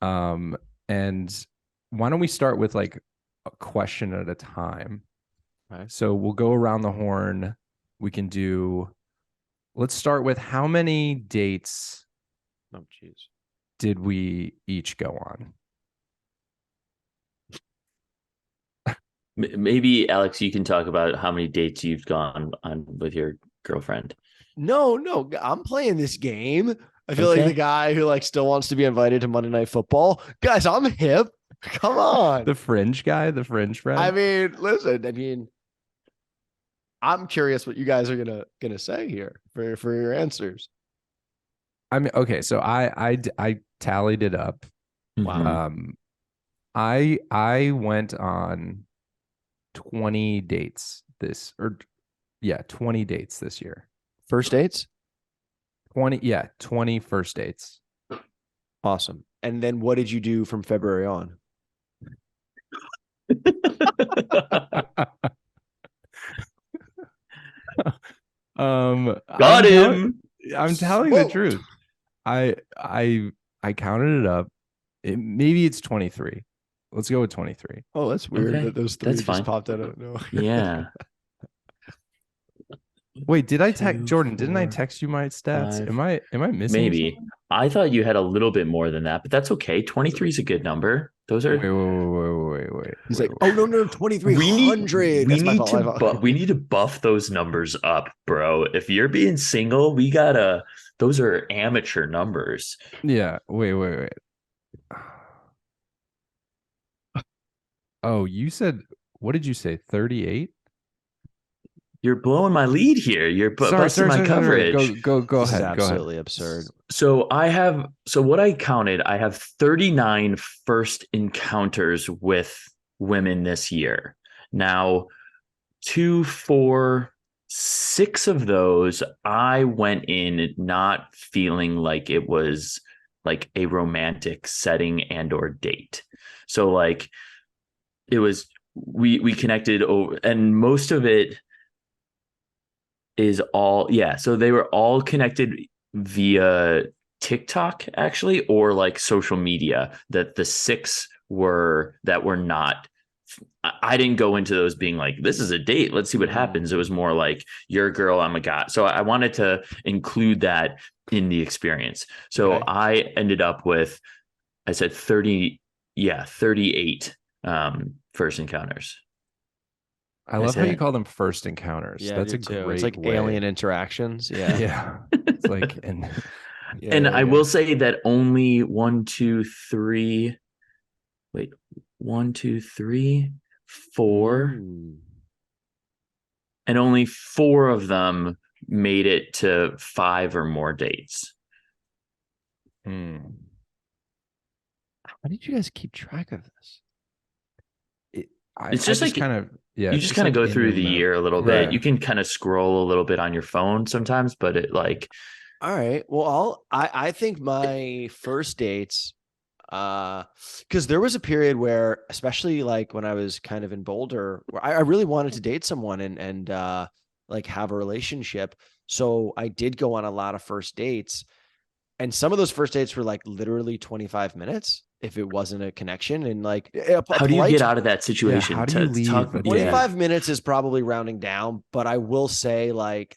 And why don't we start with like a question at a time? Right. So we'll go around the horn. Let's start with how many dates did we each go on? Maybe Alex, you can talk about how many dates you've gone on with your girlfriend. No, I'm playing this game. I feel like the guy who like still wants to be invited to Monday Night Football. Guys, I'm hip. Come on. The fringe guy, the fringe friend. I mean, listen, I'm curious what you guys are gonna say here for your answers. I mean, okay, so I tallied it up. Mhm. Um, I went on 20 dates this, or yeah, 20 dates this year. First dates? 20, yeah, 20 first dates. Awesome. And then what did you do from February on? Got I'm telling him. I'm telling the Smoked. truth. I counted it up. Maybe it's 23. Let's go with 23. Oh, that's weird that Okay, those three that's just fine. popped out of no. Yeah. Wait, did I text Two, Jordan? Didn't I 4, text you my stats? 5. Am I missing Maybe. something? I thought you had a little bit more than that, but that's okay. 23 is a good number. Those Wait, are wait, wait, wait, wait, He's wait, like, oh wait. no, no, we need 2300. we That's my need fault. to My fault. we need to buff those numbers up, bro. If you're being single, we gotta those are amateur numbers. Yeah, wait. Oh, you said, what did you say? 38? You're blowing my lead here. You're Sorry, busting sorry, my sorry, sorry, sorry. coverage. Go This is ahead. Go ahead. absolutely absurd. So what I counted, I have 39 first encounters with women this year. Now, 2, 4, 6 of those, I went in not feeling like it was like a romantic setting and or date. So like it was we connected over, and most of it is all, yeah, so they were all connected via TikTok actually, or like social media. That the 6 were not, I didn't go into those being like, this is a date, let's see what happens. It was more like, you're a girl, I'm a guy. So I wanted to include that in the experience. So Okay. I ended up with, I said 30, yeah, 38 first encounters. I That's love how you it. call them first encounters. Yeah, I That's do a too. It's great like way. alien interactions. Yeah. Yeah. It's like, and Yeah. And Yeah. I Yeah. will say that only 1, 2, 3, wait, 1, 2, 3, 4, Mm. and only 4 of them made it to 5 or more dates. hmm. How did you guys keep track of this? It's I just just like kind of, yeah, you it's just just kind of like go in through your the note. year a little bit. Right. You can kind of scroll a little bit on your phone sometimes, but it like, All right. Well, I think my first dates, because there was a period where, especially like when I was kind of in Boulder, where I really wanted to date someone and like have a relationship. So I did go on a lot of first dates, and some of those first dates were like literally 25 minutes if it wasn't a connection, and like a how do you polite get out of that Yeah. situation? How do you To talk, leave a date? 25 minutes is probably rounding down, but I will say like,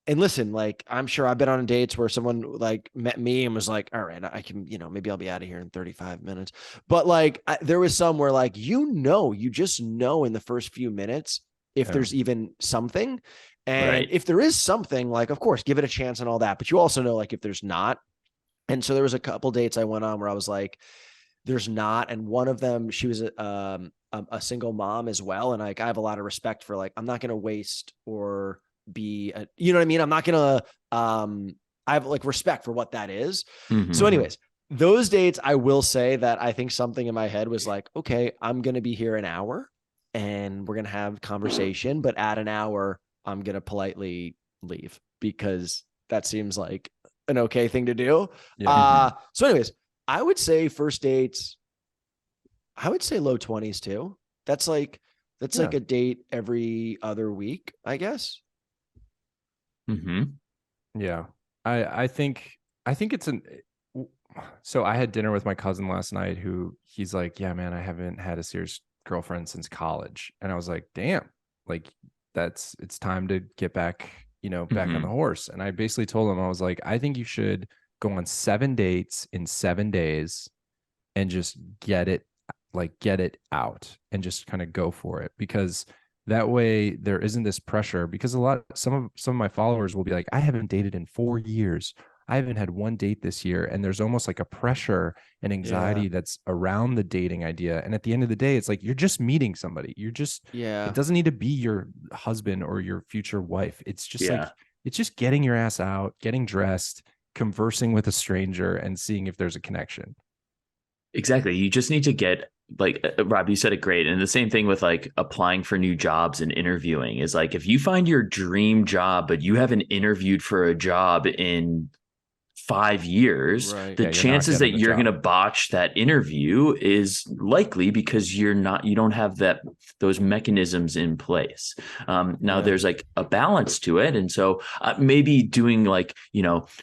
and listen, like I'm sure I've been on dates where someone like met me and was like, all right, I can, maybe I'll be out of here in 35 minutes. But like there was some where like, you just know in the first few minutes if Yeah. there's even something. And right. if there is something, like, of course, give it a chance and all that. But you also know like if there's not. And so there was a couple dates I went on where I was like, there's not. And one of them, she was a single mom as well. And like, I have a lot of respect for like, I'm not going to waste or be, you know what I mean? I'm not going to, I have like respect for what that is. Mhm. So anyways, those dates, I will say that I think something in my head was like, okay, I'm going to be here an hour and we're going to have conversation, but at an hour, I'm going to politely leave because that seems like an okay thing to do. Yeah. So anyways, I would say first dates, I would say low 20s too. That's like Yeah. a date every other week, I guess. Mhm. Yeah. I think it's an so I had dinner with my cousin last night who he's like, yeah, man, I haven't had a serious girlfriend since college. And I was like, damn, like it's time to get back, back on the horse. And I basically told him, I was like, I think you should go on 7 dates in 7 days and just get it out and just kind of go for it, because that way there isn't this pressure. Because some of my followers will be like, I haven't dated in 4 years, I haven't had one date this year, and there's almost like a pressure and anxiety that's around the dating idea. And at the end of the day, it's like you're just meeting somebody. It doesn't need to be your husband or your future wife. It's just like Yeah. it's just getting your ass out, getting dressed, conversing with a stranger and seeing if there's a connection. Exactly. You just need to get, like, Rob, you said it great. And the same thing with like applying for new jobs and interviewing is like, if you find your dream job, but you haven't interviewed for a job in 5 years, Right. the Yeah, chances that you're going to botch that interview is likely because you don't have those mechanisms in place. Now there's like a balance to it. And so maybe doing like,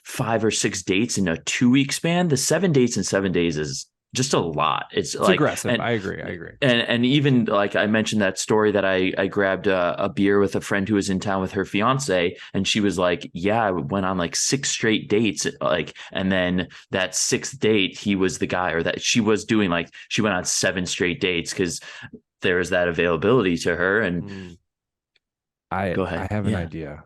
5 or 6 dates in a 2-week span, the 7 dates in 7 days is just a lot. It's like aggressive. And, I agree. and even like I mentioned that story that I grabbed a beer with a friend who was in town with her fiance, and she was like, yeah, I went on like 6 straight dates, like, and then that 6th date, he was the guy, or that she was doing, like, she went on 7 straight dates because there was that availability to her. And go ahead. I have an idea.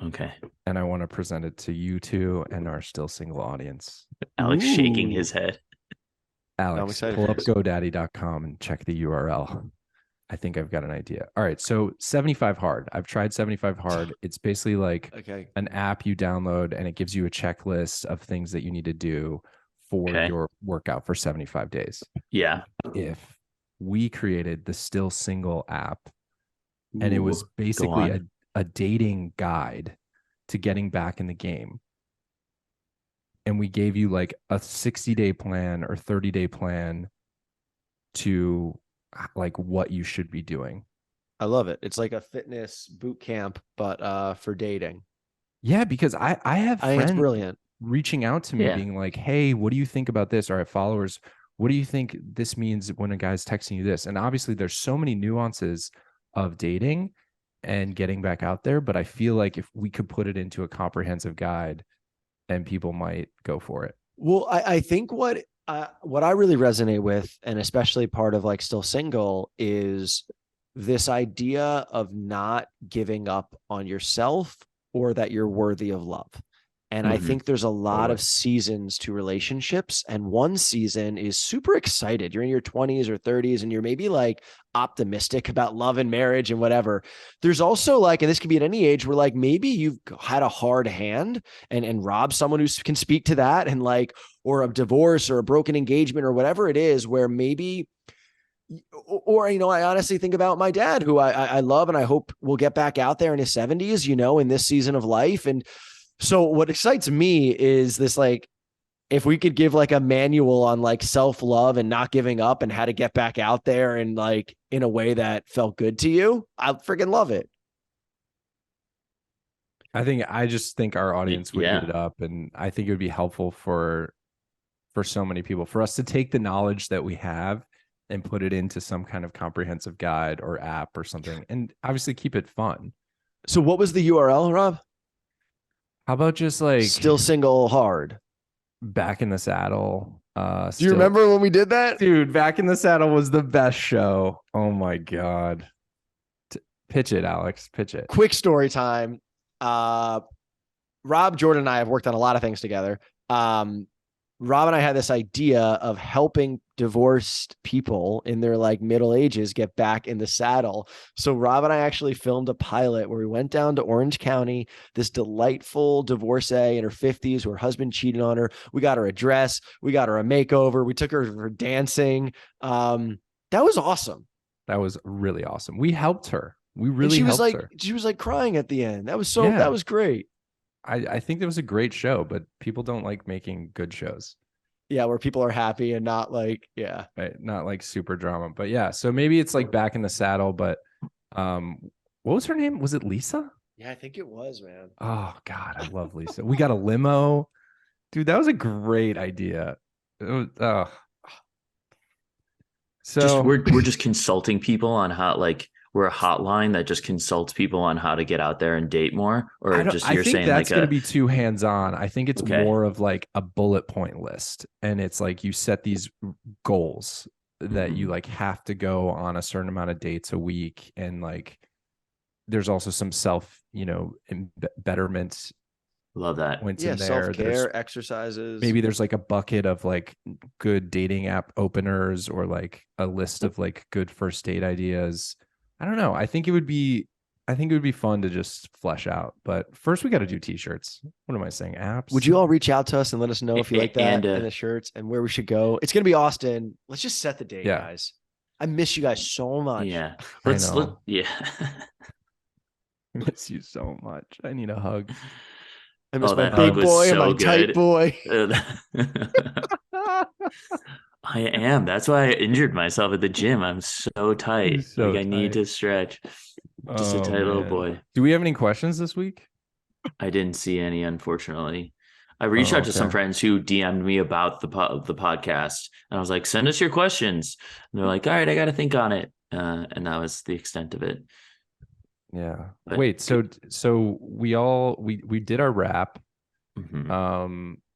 Okay. And I want to present it to you two and our still single audience. Alex shaking his head. Alex, pull up GoDaddy.com and check the URL. I think I've got an idea. All right. So 75 Hard. I've tried 75 Hard. It's basically like an app you download, and it gives you a checklist of things that you need to do for your workout for 75 days. Yeah. If we created the Still Single app, and it was basically a dating guide to getting back in the game, and we gave you like a 60-day plan or 30-day plan to like what you should be doing. I love it. It's like a fitness boot camp, but for dating. Yeah, because I have friends it's brilliant reaching out to me being like, hey, what do you think about this? Or I have followers, what do you think this means when a guy's texting you this? And obviously there's so many nuances of dating and getting back out there, but I feel like if we could put it into a comprehensive guide, and people might go for it. Well, I think what I really resonate with, and especially part of like Still Single, is this idea of not giving up on yourself or that you're worthy of love. And I think there's a lot of seasons to relationships. And one season is super excited. You're in your 20s or 30s, and you're maybe like optimistic about love and marriage and whatever. There's also like, and this could be at any age, where like maybe you've had a hard hand, and Rob, someone who can speak to that, and like, or a divorce or a broken engagement or whatever it is, where maybe, or, I honestly think about my dad, who I love, and I hope will get back out there in his 70s, in this season of life. And so what excites me is this, like, if we could give like a manual on like self-love and not giving up and how to get back out there and like in a way that felt good to you, I freaking love it. I just think our audience would eat it up, and I think it would be helpful for so many people, for us to take the knowledge that we have and put it into some kind of comprehensive guide or app or something, and obviously keep it fun. So what was the URL, Rob? How about just like Still Single Hard? Back in the Saddle. Do you remember when we did that? Dude, Back in the Saddle was the best show. Oh my God. Pitch it, Alex. Pitch it. Quick story time. Rob, Jordan, and I have worked on a lot of things together. Rob and I had this idea of helping divorced people in their like middle ages get back in the saddle. So Rob and I actually filmed a pilot where we went down to Orange County, this delightful divorcee in her 50s, who her husband cheated on her. We got her a dress. We got her a makeover. We took her for dancing. That was awesome. That was really awesome. We helped her. We really helped her. She was like crying at the end. That was that was great. I think it was a great show, but people don't like making good shows. Yeah, where people are happy and not like, right, not like super drama. But yeah, so maybe it's like Back in the Saddle, but what was her name? Was it Lisa? Yeah, I think it was, man. Oh God, I love Lisa. We got a limo. Dude, that was a great idea. So we're just consulting people on how, like, we're a hotline that just consults people on how to get out there and date more, or just you're saying that's going to be too hands-on. I think it's more of like a bullet point list, and it's like you set these goals that you like have to go on a certain amount of dates a week, and like there's also some self, betterment. Love that. In there. Self-care exercises. Maybe there's like a bucket of like good dating app openers, or like a list of like good first date ideas. I don't know. I think it would be I think it would be fun to just flesh out. But first, we got to do t-shirts. What am I saying? Apps? Would you all reach out to us and let us know if you like that And, and the shirts and where we should go? It's going to be Austin. Let's just set the date, Yeah. guys. I miss you guys so much. Yeah. I know. Yeah. I miss you so much. I need a hug. I miss my that big hug was boy and so my tight good. boy. I am. That's why I injured myself at the gym. I'm so tight. So I need tight. to stretch. Just a Oh, tight little man. boy. Do we have any questions this week? I didn't see any, unfortunately. I reached out to some friends who DM'd me about the podcast, and I was like, "Send us your questions." And they're like, "All right, I got to think on it," and that was the extent of it. Yeah. But wait. So we did our wrap.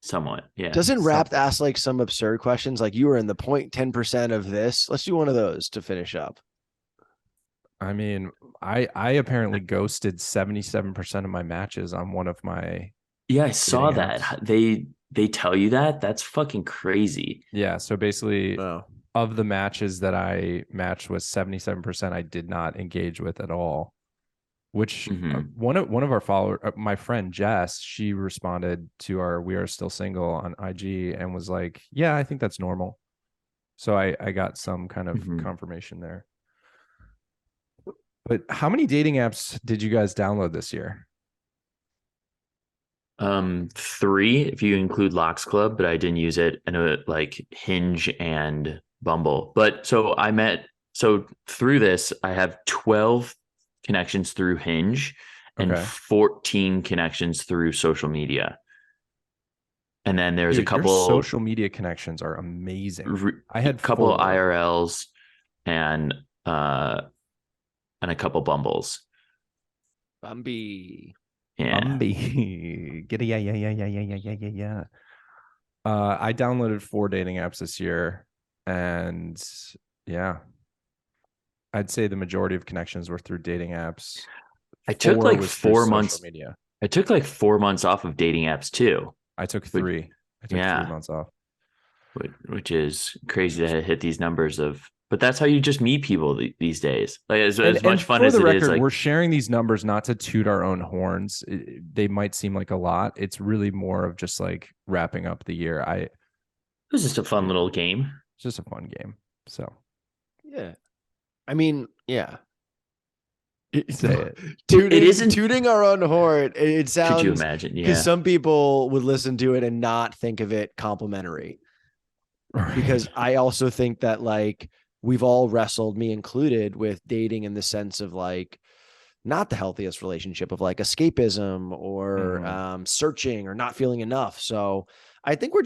Somewhat, yeah. Doesn't Wrapped ask like some absurd questions, like you were in the 0.10% of this? Let's do one of those to finish up. I mean, I apparently ghosted 77% of my matches on one of my. Yeah, I saw dating that. apps. They tell you that? That's fucking crazy. Yeah. So basically, of the matches that I matched with, 77% I did not engage with at all. Which one of our followers, my friend Jess, she responded to our "We Are Still Single" on IG and was like, "Yeah, I think that's normal." So I got some kind of confirmation there. But how many dating apps did you guys download this year? 3 if you include Locks Club, but I didn't use it. And like Hinge and Bumble. But so through this, I have 12 connections through Hinge and 14 connections through social media. And then there's a couple your social media connections are amazing. I had a couple 4. IRLs and a couple Bumbles. Bumby. Yeah. Bumby. Get it, yeah. I downloaded 4 dating apps this year, and yeah, I'd say the majority of connections were through dating apps. I took like 4 months. Media. I took like 4 months off of dating apps too. I took 3. I took 3 months off, which is crazy to hit these numbers of. But that's how you just meet people these days. Like as much fun as it is. Like, we're sharing these numbers not to toot our own horns. They might seem like a lot. It's really more of just like wrapping up the year. It was just a fun little game. It's just a fun game. So, yeah. I mean, yeah. Say it. It isn't tooting our own horn. It sounds. Could you imagine? Yeah. Because some people would listen to it and not think of it complimentary. Right. Because I also think that like we've all wrestled, me included, with dating in the sense of like not the healthiest relationship of like escapism or searching or not feeling enough. So I think we're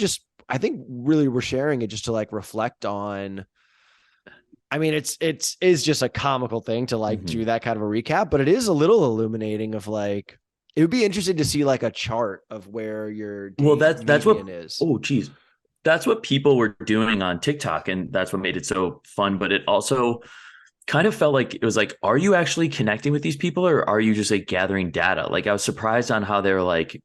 sharing it just to like reflect on. I mean, it's just a comical thing to like do that kind of a recap, but it is a little illuminating of like, it would be interesting to see like a chart of where your that's what is. Oh, geez. That's what people were doing on TikTok, and that's what made it so fun. But it also kind of felt like it was like, are you actually connecting with these people, or are you just like gathering data? Like I was surprised on how they were like,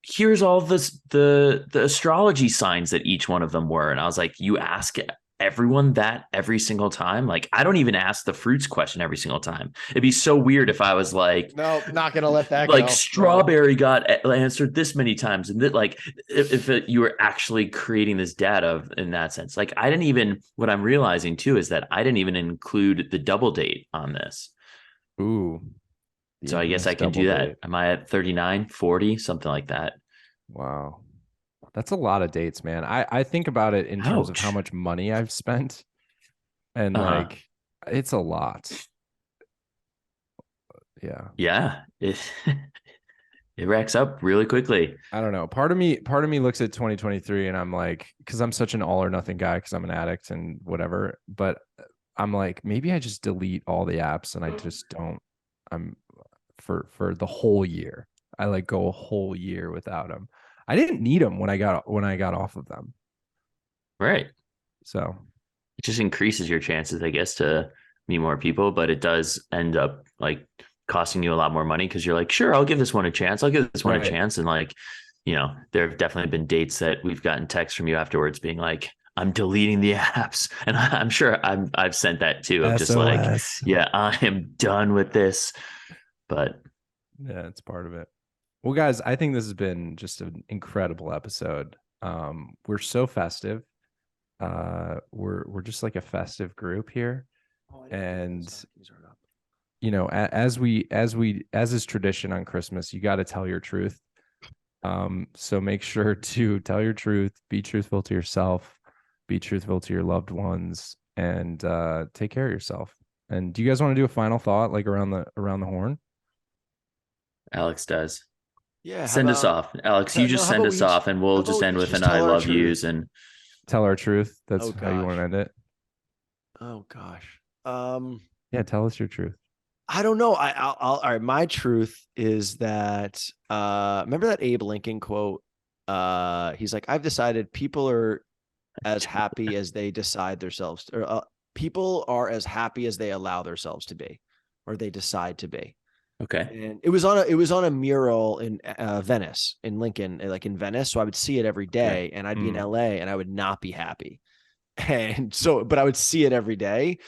here's all this the astrology signs that each one of them were, and I was like, you ask everyone that every single time? Like I don't even ask the fruits question every single time. It'd be so weird if I was like, no, not gonna let that like go. strawberry got answered this many times, and that like if you were actually creating this data in that sense. Like I didn't even, what I'm realizing too is that I didn't even include the double date on this. Ooh. So I guess I can do that. Am I at 39, 40, something like that? Wow. That's a lot of dates, man. I think about it in terms of how much money I've spent, and like it's a lot. Yeah. Yeah. It racks up really quickly. I don't know. Part of me looks at 2023 and I'm like, because I'm such an all or nothing guy because I'm an addict and whatever. But I'm like, maybe I just delete all the apps and I just don't. I'm for the whole year. I like go a whole year without them. I didn't need them when I got off of them. Right. So it just increases your chances, I guess, to meet more people, but it does end up like costing you a lot more money because you're like, sure, I'll give this one a chance. I'll give this one a chance. And like, you know, there have definitely been dates that we've gotten texts from you afterwards being like, I'm deleting the apps. And I'm sure I've sent that too. Of just like, yeah, I am done with this. but yeah, it's part of it. Well, guys, I think this has been just an incredible episode. We're so festive. We're just like a festive group here. And you know, as is tradition on Christmas, you got to tell your truth. So make sure to tell your truth, be truthful to yourself, be truthful to your loved ones, and take care of yourself. And do you guys want to do a final thought, like around the horn? Alex does. Yeah. Send us off. Alex, you just send us off, and we'll just end with an I love yous and tell our truth. That's how you want to end it. Oh gosh. Yeah, tell us your truth. I don't know. I'll all right. My truth is that remember that Abe Lincoln quote? He's like, I've decided people are as happy as they decide themselves, or people are as happy as they allow themselves to be, or they decide to be. Okay. And it was on a mural in Venice, in Lincoln, like in Venice. So I would see it every day, and I'd be in LA, and I would not be happy. And so, but I would see it every day,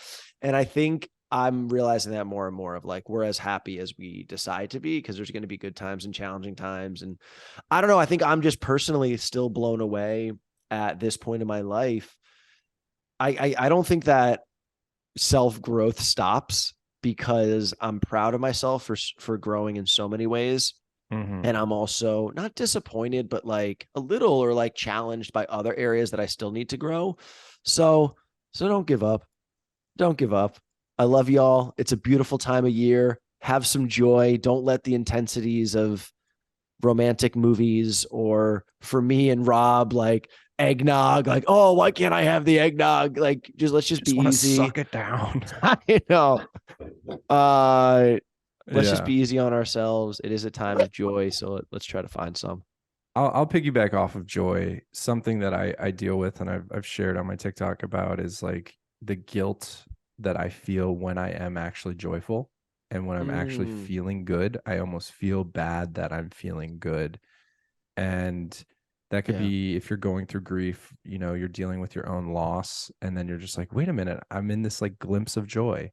and I think I'm realizing that more and more of like, we're as happy as we decide to be, because there's going to be good times and challenging times. And I don't know. I think I'm just personally still blown away at this point in my life. I don't think that self-growth stops, because I'm proud of myself for growing in so many ways. And I'm also not disappointed, but like a little, or like challenged by other areas that I still need to grow. So don't give up. Don't give up. I love y'all. It's a beautiful time of year. Have some joy. Don't let the intensities of romantic movies, or for me and Rob, like eggnog, like, oh, why can't I have the eggnog? Like, let's just be easy. Suck it down. I know. Let's just be easy on ourselves. It is a time of joy. So let's try to find some. I'll piggyback off of joy. Something that I deal with, and I've shared on my TikTok about, is like the guilt that I feel when I am actually joyful, and when I'm actually feeling good. I almost feel bad that I'm feeling good. And that could be, if you're going through grief, you know, you're dealing with your own loss, and then you're just like, wait a minute, I'm in this like glimpse of joy.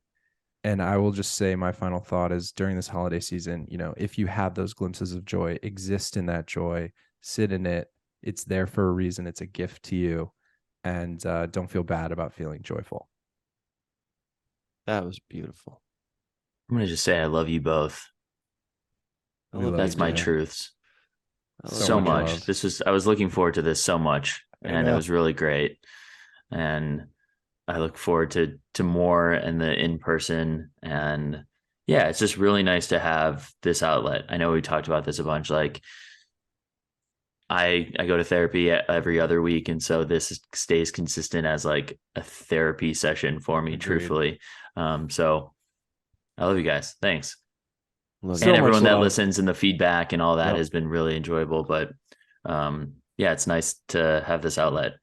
And I will just say, my final thought is, during this holiday season, you know, if you have those glimpses of joy, exist in that joy, sit in it. It's there for a reason. It's a gift to you. And don't feel bad about feeling joyful. That was beautiful. I'm going to just say, I love you both. That's my truths. So much. I was looking forward to this so much, and it was really great. And I look forward to more, and the in-person, and yeah, it's just really nice to have this outlet. I know we talked about this a bunch. Like, I go to therapy every other week, and so this stays consistent as like a therapy session for me. Agreed. Truthfully. So I love you guys. Thanks. And everyone that listens, and the feedback and all that has been really enjoyable. But yeah, it's nice to have this outlet.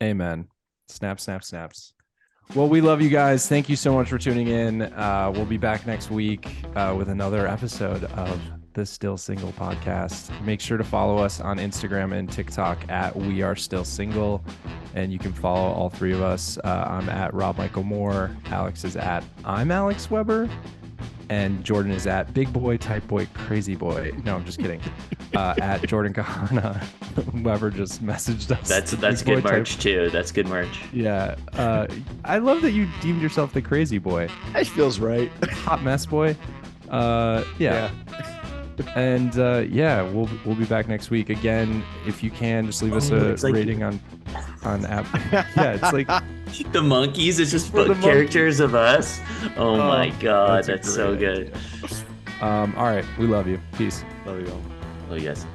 Amen. Snap, snap, snaps. Well, we love you guys. Thank you so much for tuning in. We'll be back next week with another episode of the Still Single podcast. Make sure to follow us on Instagram and TikTok at We Are Still Single. And you can follow all three of us. I'm at Rob Michael Moore. Alex is at I'm Alex Weber. And Jordan is at Big Boy, Type Boy, Crazy Boy. No, I'm just kidding. At Jordan Kahana. Weber just messaged us. That's good merch too. That's good merch. Yeah. I love that you deemed yourself the Crazy Boy. That feels right. Hot mess boy. Yeah. And we'll be back next week. Again, if you can, just leave us a rating on Apple. Yeah, it's like the monkeys. It's just characters of us. Oh my god, that's so good. All right, we love you. Peace. Love you all. Love you guys.